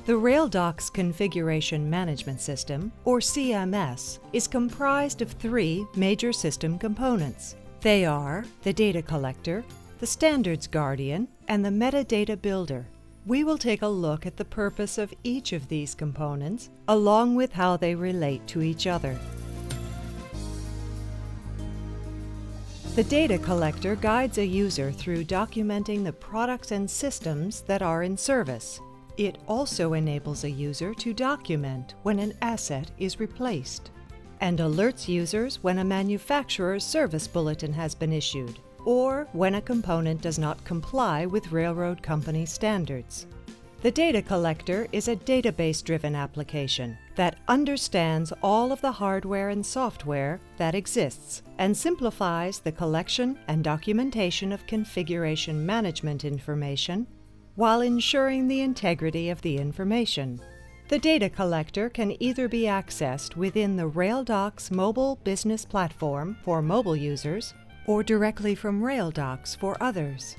The RailDocs Configuration Management System, or CMS, is comprised of three major system components. They are the Data Collector, the Standards Guardian, and the Metadata Builder. We will take a look at the purpose of each of these components, along with how they relate to each other. The Data Collector guides a user through documenting the products and systems that are in service. It also enables a user to document when an asset is replaced, and alerts users when a manufacturer's service bulletin has been issued, or when a component does not comply with railroad company standards. The Data Collector is a database-driven application that understands all of the hardware and software that exists and simplifies the collection and documentation of configuration management information while ensuring the integrity of the information. The Data Collector can either be accessed within the RailDocs mobile business platform for mobile users or directly from RailDocs for others.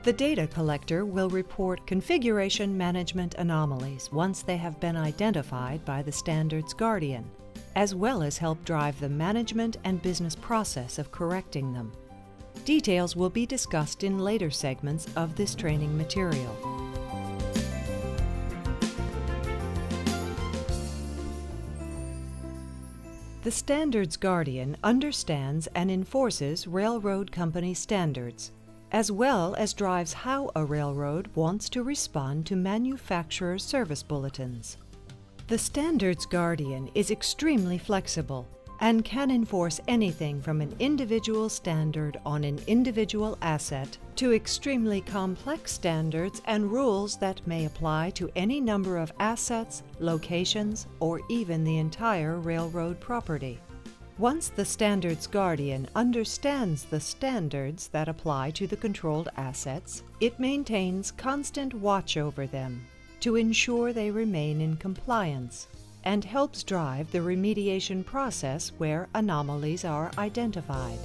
The Data Collector will report configuration management anomalies once they have been identified by the Standards Guardian, as well as help drive the management and business process of correcting them. Details will be discussed in later segments of this training material. The Standards Guardian understands and enforces railroad company standards, as well as drives how a railroad wants to respond to manufacturer service bulletins. The Standards Guardian is extremely flexible and can enforce anything from an individual standard on an individual asset to extremely complex standards and rules that may apply to any number of assets, locations, or even the entire railroad property. Once the Standards Guardian understands the standards that apply to the controlled assets, it maintains constant watch over them to ensure they remain in compliance, and helps drive the remediation process where anomalies are identified.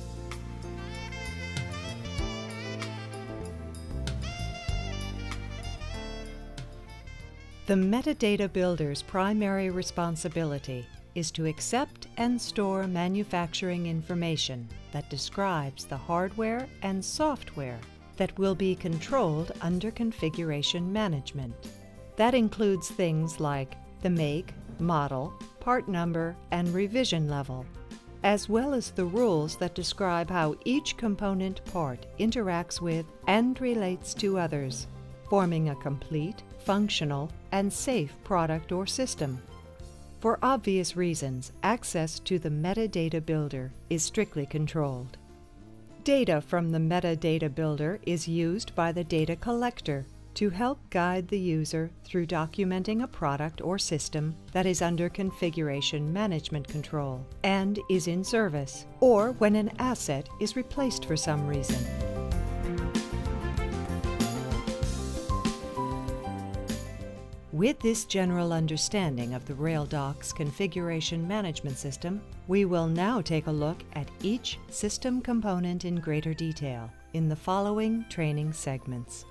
The Metadata Builder's primary responsibility is to accept and store manufacturing information that describes the hardware and software that will be controlled under configuration management. That includes things like the make, model, part number, and revision level, as well as the rules that describe how each component part interacts with and relates to others, forming a complete, functional, and safe product or system. For obvious reasons, access to the Metadata Builder is strictly controlled. Data from the Metadata Builder is used by the Data Collector to help guide the user through documenting a product or system that is under configuration management control and is in service, or when an asset is replaced for some reason. With this general understanding of the RailDocs Configuration Management System, we will now take a look at each system component in greater detail in the following training segments.